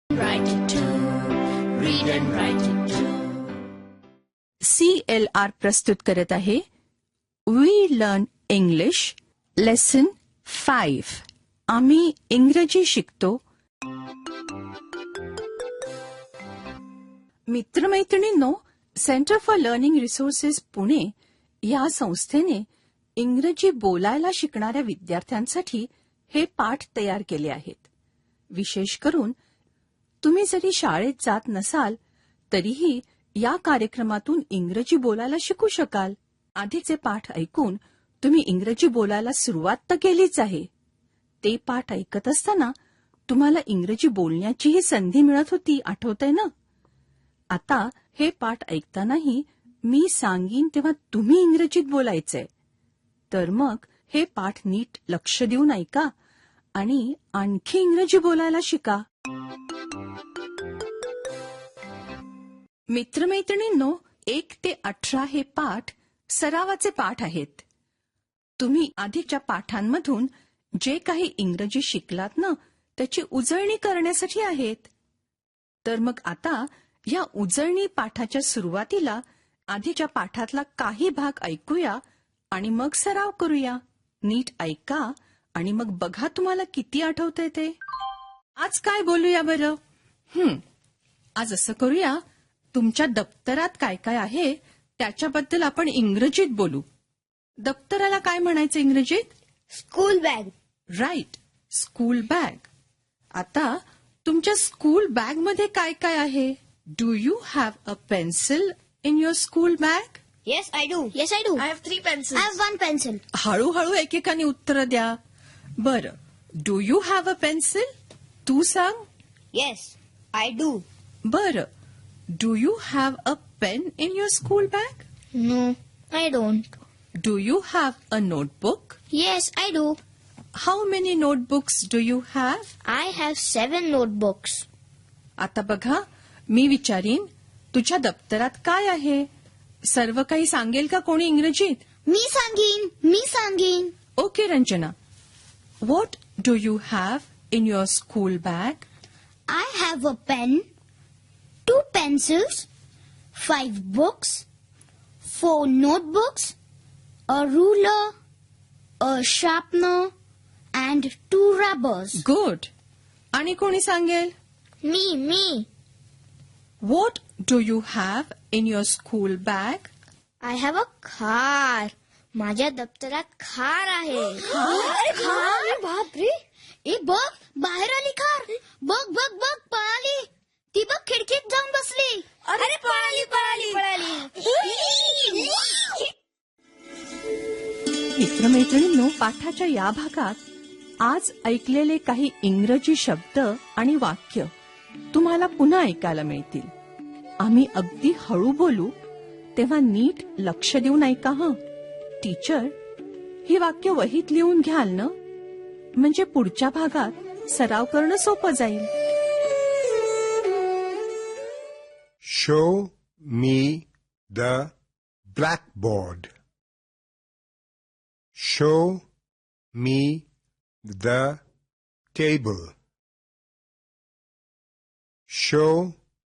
Write it too. Read and write it too. CLR प्रस्तुत करत आहे वी लर्न इंग्लिश लेसन 5. आम्ही इंग्रजी शिकतो. मित्रमैत्रिणींनो, centre for learning resources Pune या संस्थेने इंग्रजी बोलायला शिकणाऱ्या विद्यार्थ्यांसाठी हे पाठ तयार केले आहेत. विशेष करून तुम्ही जरी शाळेत जात नसाल तरीही या कार्यक्रमातून इंग्रजी बोलायला शिकू शकाल. आधीचे पाठ ऐकून तुम्ही इंग्रजी बोलायला सुरुवात तर केलीच आहे. ते पाठ ऐकत असताना तुम्हाला इंग्रजी बोलण्याचीही संधी मिळत होती, आठवतंय ना? आता हे पाठ ऐकतानाही मी सांगीन तेव्हा तुम्ही इंग्रजीत बोलायचंय. तर मग हे पाठ नीट लक्ष देऊन ऐका आणि आणखी इंग्रजी बोलायला शिका. मित्रमैत्रिणींनो, 1 ते 18 हे पाठ सरावाचे पाठ आहेत. तुम्ही आधीच्या पाठांमधून जे काही इंग्रजी शिकलात ना, त्याची उजळणी करण्यासाठी आहेत. तर मग आता या उजळणी पाठाच्या सुरुवातीला आधीच्या पाठातला काही भाग ऐकूया आणि मग सराव करूया. नीट ऐका आणि मग बघा तुम्हाला किती आठवतंय ते. आज काय बोलूया बरं? आज असं करूया, तुमच्या दप्तरात काय काय आहे त्याच्याबद्दल आपण इंग्रजीत बोलू. दप्तराला काय म्हणायचं इंग्रजीत? School bag. Right, school bag. आता तुमच्या स्कूल बॅगमध्ये काय काय आहे? Do you have a pencil in your school bag? Yes, I do. Yes, I do. I have 3 pencils. I have 1 pencil. हळूहळू एकेकाने उत्तर द्या. बरं, do you have a pencil? तू सांग. Yes, I do. बरं, do you have a pen in your school bag? No, I don't. Do you have a notebook? Yes, I do. How many notebooks do you have? I have 7 notebooks. आता बघा, मी विचारीन, तुझ्या दप्तरात काय आहे? सर्व काही सांगेल का कोणी इंग्रजीत? मी सांगीन. Okay Ranjana, what do you have in your school bag? I have a pen, 2 pencils, 5 books, 4 notebooks, a ruler, a sharpener, and 2 rubbers. Good. आणि कोणी सांगेल? Me. What do you have in your school bag? I have a car. माझ्या दप्तरात car आहे. अरे बापरे! ए बघ, बाहेर आली कार. बघ पळाली. ती बघ खिडकीत जाऊन बसली. अरे पळाली. मित्रमैत्रिणींनो, पाठाच्या या भागात आज ऐकलेले काही इंग्रजी शब्द आणि वाक्य तुम्हाला पुन्हा ऐकायला मिळतील. आम्ही अगदी हळू बोलू, तेव्हा नीट लक्ष देऊन ऐका हं. टीचर, ही वाक्य वहीत लिहून घ्याल ना? म्हणजे पुढच्या भागात सराव करणं सोपं जाईल. Show me the blackboard. Show me the table. Show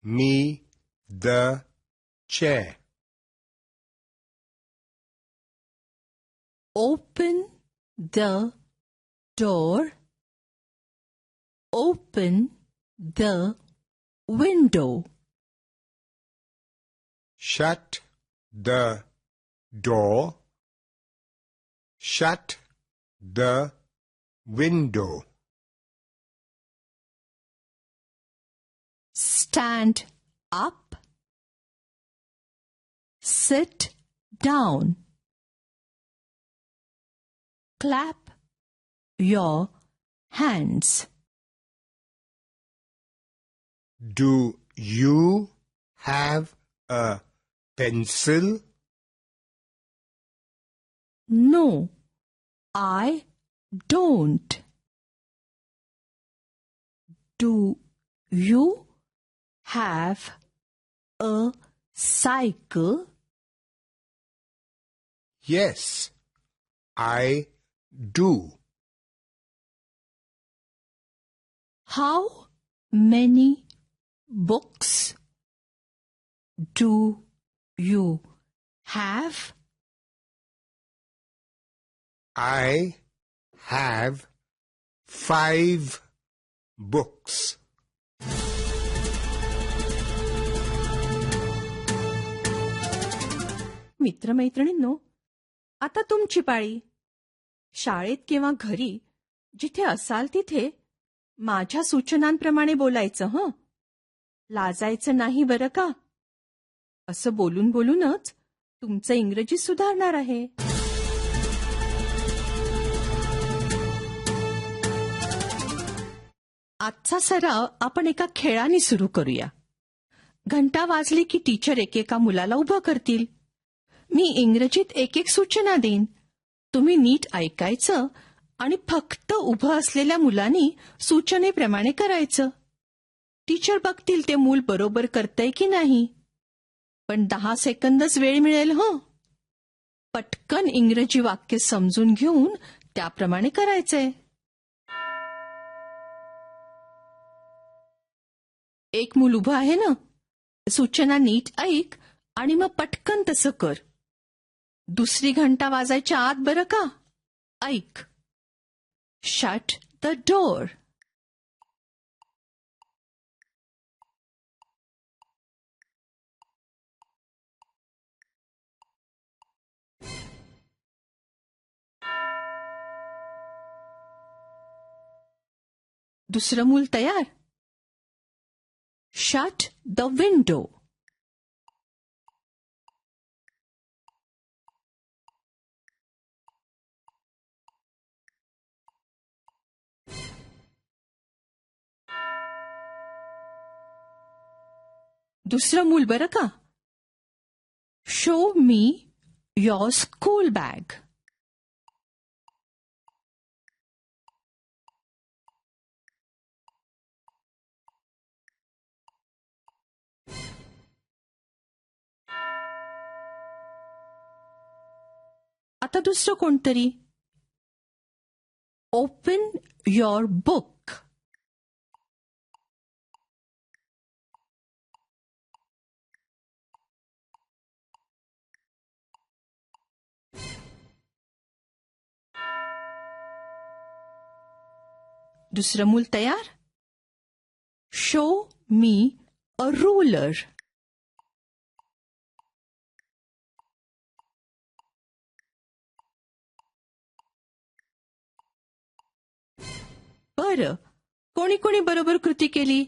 me the chair. Open the door. Open the window. Shut the door. Shut the window. Stand up. Sit down. Clap your hands. Do you have a pencil? No, I don't. Do you have a cycle? Yes, I do. How many books? Do you have? I have 5 books. मित्रमैत्रिणींनो, आता तुमची पाळी. शाळेत किंवा घरी जिथे असाल तिथे माझ्या सूचनांप्रमाणे बोलायचं हं. लाजायचं नाही बरं का. असं बोलून बोलूनच तुमचं इंग्रजी सुधारणार आहे. आजचा सराव आपण एका खेळाने सुरू करूया. घंटा वाजली की टीचर एकेका मुलाला उभं करतील. मी इंग्रजीत एक एक सूचना देईन. तुम्ही नीट ऐकायचं आणि फक्त उभं असलेल्या मुलांनी सूचनेप्रमाणे करायचं. टीचर बघतील ते मूल बरोबर करतंय की नाही. पण 10 सेकंदच वेळ मिळेल हं. पटकन इंग्रजी वाक्य समजून घेऊन त्याप्रमाणे करायचंय. एक मूल उभं आहे ना. सूचना नीट ऐक आणि मग पटकन तसं कर. दुसरी घंटा वाजायच्या आत बरं का. ऐक. Shut the door. दुसरं मूल तयार. Shut the window. दुसरं मूल बरं का. Show me your school bag. आता दुसरं कोणतरी. Open your book. दुसरं मूल तयार. शो मी अ रुलर. बरं, कोणी कोणी बरोबर कृती केली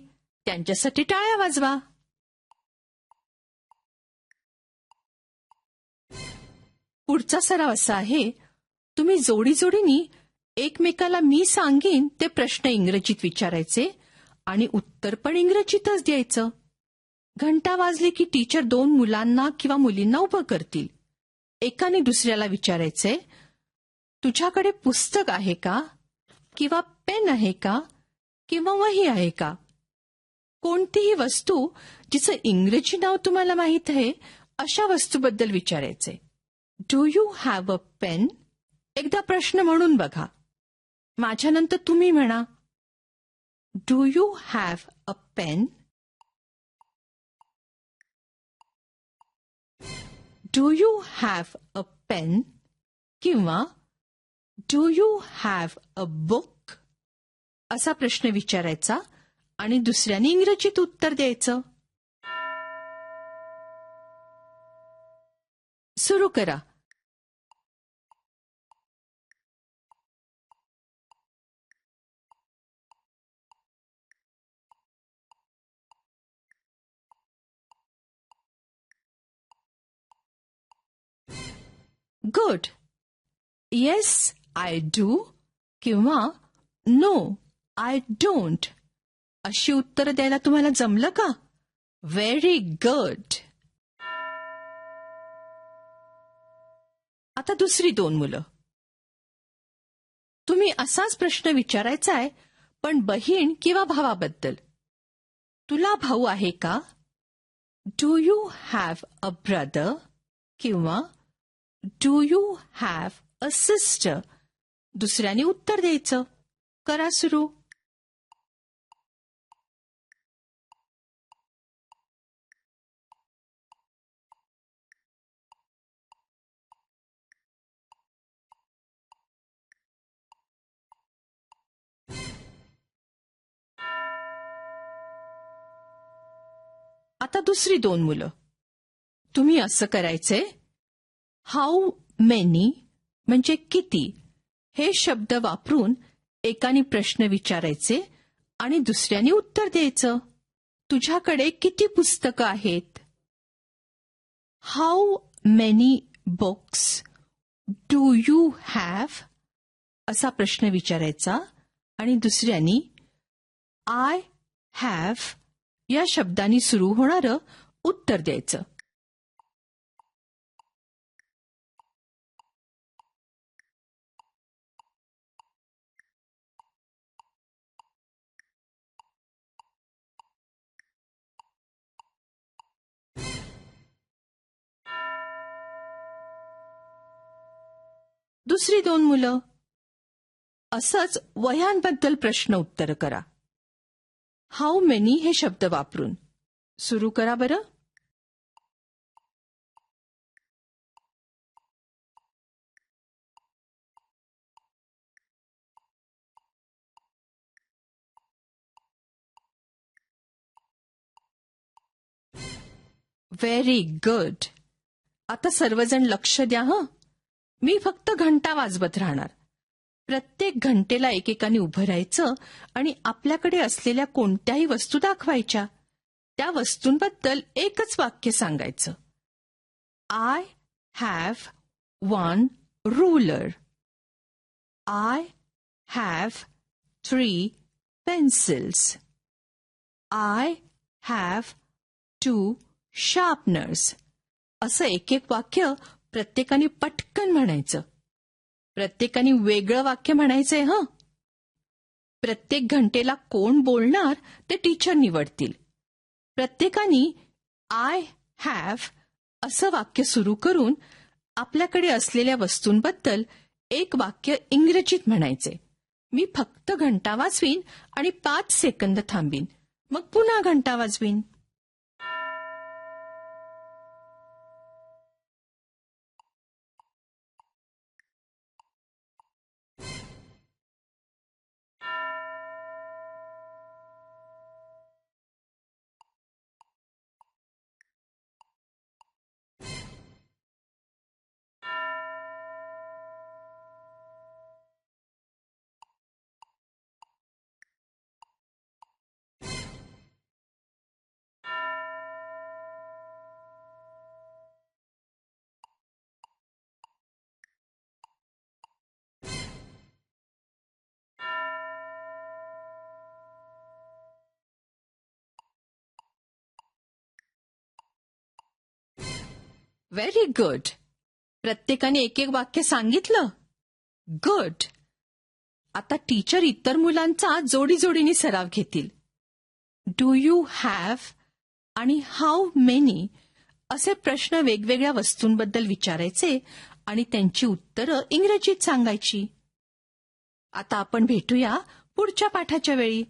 त्यांच्यासाठी टाळ्या वाजवा. पुढचा सराव असा आहे. तुम्ही जोडीजोडीनी एकमेकाला मी सांगेन ते प्रश्न इंग्रजीत विचारायचे आणि उत्तर पण इंग्रजीतच द्यायचं. घंटा वाजली की टीचर 2 मुलांना किंवा मुलींना उभं करतील. एकाने दुसऱ्याला विचारायचे, तुझ्याकडे पुस्तक आहे का, किंवा पेन आहे का, किंवा वही आहे का. कोणतीही वस्तू जिचं इंग्रजी नाव तुम्हाला माहीत आहे अशा वस्तूबद्दल विचारायचे. Do you have a pen. एकदा प्रश्न म्हणून बघा. माझ्यानंतर तुम्ही म्हणा. Do you have a pen. Do you have a pen किंवा do you have a book असा प्रश्न विचारायचा आणि दुसऱ्याने इंग्रजीत उत्तर द्यायचं. सुरू करा. गुड. येस आय डू किंवा नो आय डोंट अशी उत्तरं द्यायला तुम्हाला जमलं का. Very good. आता दुसरी 2 मुलं. तुम्ही असाच प्रश्न विचारायचा आहे पण बहीण किंवा भावाबद्दल. तुला भाऊ आहे का. Do you have a brother किंवा do you have a sister. दुसऱ्याने उत्तर द्यायचं. करा सुरू. आता दुसरी 2 मुलं. तुम्ही असं करायचंय, हाऊ मेनी म्हणजे किती हे शब्द वापरून एकाने प्रश्न विचारायचे आणि दुसऱ्याने उत्तर द्यायचं. तुझ्याकडे किती पुस्तकं आहेत? How many books do you have असा प्रश्न विचारायचा आणि दुसऱ्यानी आय हॅव या शब्दांनी सुरू होणारं उत्तर द्यायचं. दुसरी 2 मुलं. असंच वह्यांबद्दल प्रश्न उत्तर करा. हाऊ मेनी हे शब्द वापरून सुरू करा बरं. Very good. आता सर्वजण लक्ष द्या हं. मी फक्त घंटा वाजवत राहणार. प्रत्येक घंटेला एकेकाने उभं राहायचं आणि आपल्याकडे असलेल्या कोणत्याही वस्तू दाखवायच्या. त्या वस्तूंबद्दल एकच वाक्य सांगायचं. I have 1 ruler. I have 3 pencils. I have 2 sharpeners. असं एक एक वाक्य प्रत्येकाने पटकन म्हणायचं. प्रत्येकाने वेगळं वाक्य म्हणायचंय हं. प्रत्येक घंटेला कोण बोलणार ते टीचर निवडतील. प्रत्येकाने आय हॅव असं वाक्य सुरू करून आपल्याकडे असलेल्या वस्तूंबद्दल एक वाक्य इंग्रजीत म्हणायचे. मी फक्त घंटा वाजवीन आणि 5 सेकंद थांबीन, मग पुन्हा घंटा वाजवीन. Very good. प्रत्येकाने एक एक वाक्य सांगितलं. गुड. आता टीचर इतर मुलांचा जोडीजोडीने सराव घेतील. डू यू हॅव आणि हाऊ मेनी असे प्रश्न वेगवेगळ्या वस्तूंबद्दल विचारायचे आणि त्यांची उत्तरं इंग्रजीत सांगायची. आता आपण भेटूया पुढच्या पाठाच्या वेळी.